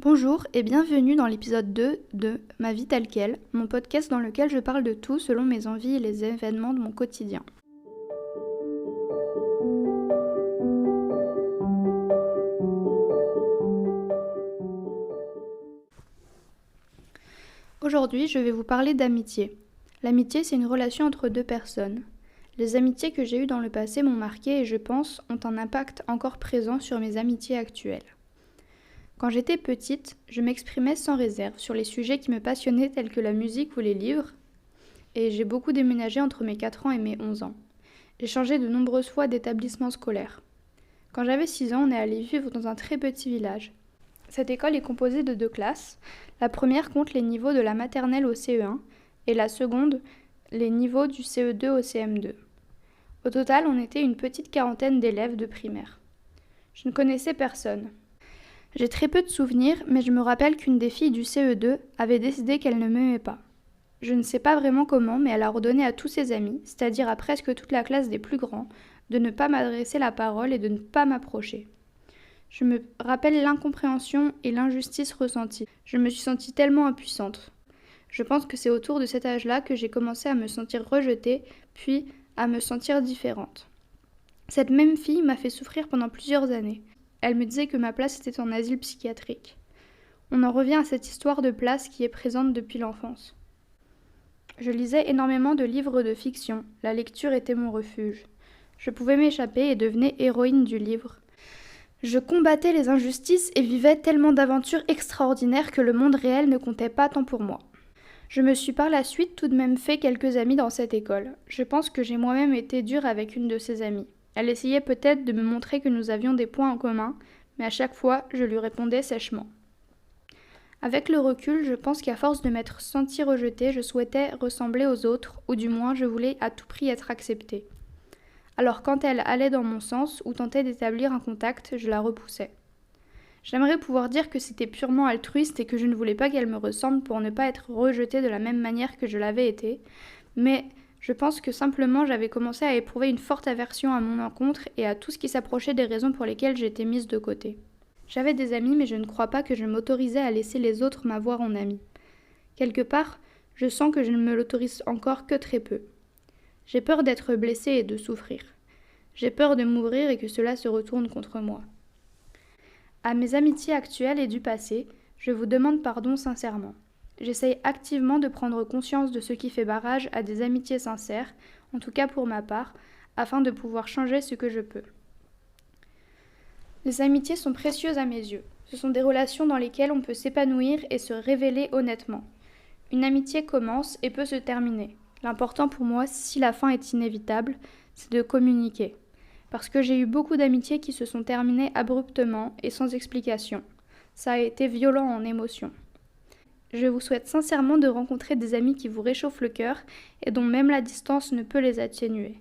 Bonjour et bienvenue dans l'épisode 2 de Ma vie telle quelle, mon podcast dans lequel je parle de tout selon mes envies et les événements de mon quotidien. Aujourd'hui, je vais vous parler d'amitié. L'amitié, c'est une relation entre deux personnes. Les amitiés que j'ai eues dans le passé m'ont marqué et je pense ont un impact encore présent sur mes amitiés actuelles. Quand j'étais petite, je m'exprimais sans réserve sur les sujets qui me passionnaient tels que la musique ou les livres, et j'ai beaucoup déménagé entre mes 4 ans et mes 11 ans. J'ai changé de nombreuses fois d'établissement scolaire. Quand j'avais 6 ans, on est allé vivre dans un très petit village. Cette école est composée de 2 classes. La première compte les niveaux de la maternelle au CE1 et la seconde les niveaux du CE2 au CM2. Au total, on était une petite quarantaine d'élèves de primaire. Je ne connaissais personne. J'ai très peu de souvenirs, mais je me rappelle qu'une des filles du CE2 avait décidé qu'elle ne m'aimait pas. Je ne sais pas vraiment comment, mais elle a ordonné à tous ses amis, c'est-à-dire à presque toute la classe des plus grands, de ne pas m'adresser la parole et de ne pas m'approcher. Je me rappelle l'incompréhension et l'injustice ressentie. Je me suis sentie tellement impuissante. Je pense que c'est autour de cet âge-là que j'ai commencé à me sentir rejetée, puis à me sentir différente. Cette même fille m'a fait souffrir pendant plusieurs années. Elle me disait que ma place était en asile psychiatrique. On en revient à cette histoire de place qui est présente depuis l'enfance. Je lisais énormément de livres de fiction. La lecture était mon refuge. Je pouvais m'échapper et devenais héroïne du livre. Je combattais les injustices et vivais tellement d'aventures extraordinaires que le monde réel ne comptait pas tant pour moi. Je me suis par la suite tout de même fait quelques amis dans cette école. Je pense que j'ai moi-même été dure avec une de ces amies. Elle essayait peut-être de me montrer que nous avions des points en commun, mais à chaque fois, je lui répondais sèchement. Avec le recul, je pense qu'à force de m'être sentie rejetée, je souhaitais ressembler aux autres, ou du moins je voulais à tout prix être acceptée. Alors quand elle allait dans mon sens ou tentait d'établir un contact, je la repoussais. J'aimerais pouvoir dire que c'était purement altruiste et que je ne voulais pas qu'elle me ressemble pour ne pas être rejetée de la même manière que je l'avais été, mais je pense que simplement j'avais commencé à éprouver une forte aversion à mon encontre et à tout ce qui s'approchait des raisons pour lesquelles j'étais mise de côté. J'avais des amis, mais je ne crois pas que je m'autorisais à laisser les autres m'avoir en ami. Quelque part, je sens que je ne me l'autorise encore que très peu. J'ai peur d'être blessée et de souffrir. J'ai peur de m'ouvrir et que cela se retourne contre moi. À mes amitiés actuelles et du passé, je vous demande pardon sincèrement. J'essaye activement de prendre conscience de ce qui fait barrage à des amitiés sincères, en tout cas pour ma part, afin de pouvoir changer ce que je peux. Les amitiés sont précieuses à mes yeux. Ce sont des relations dans lesquelles on peut s'épanouir et se révéler honnêtement. Une amitié commence et peut se terminer. L'important pour moi, si la fin est inévitable, c'est de communiquer. Parce que j'ai eu beaucoup d'amitiés qui se sont terminées abruptement et sans explication. Ça a été violent en émotion. Je vous souhaite sincèrement de rencontrer des amis qui vous réchauffent le cœur et dont même la distance ne peut les atténuer.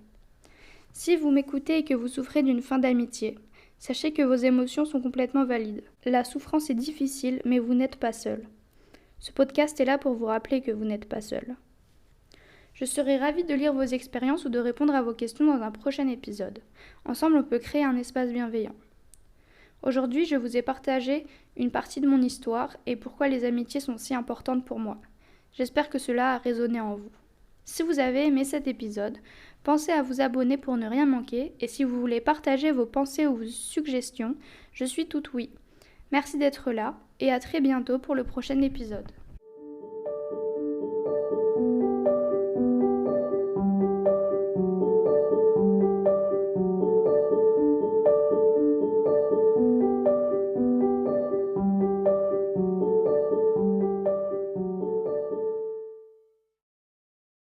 Si vous m'écoutez et que vous souffrez d'une fin d'amitié, sachez que vos émotions sont complètement valides. La souffrance est difficile, mais vous n'êtes pas seul. Ce podcast est là pour vous rappeler que vous n'êtes pas seul. Je serai ravie de lire vos expériences ou de répondre à vos questions dans un prochain épisode. Ensemble, on peut créer un espace bienveillant. Aujourd'hui, je vous ai partagé une partie de mon histoire et pourquoi les amitiés sont si importantes pour moi. J'espère que cela a résonné en vous. Si vous avez aimé cet épisode, pensez à vous abonner pour ne rien manquer et si vous voulez partager vos pensées ou vos suggestions, je suis toute oui. Merci d'être là et à très bientôt pour le prochain épisode.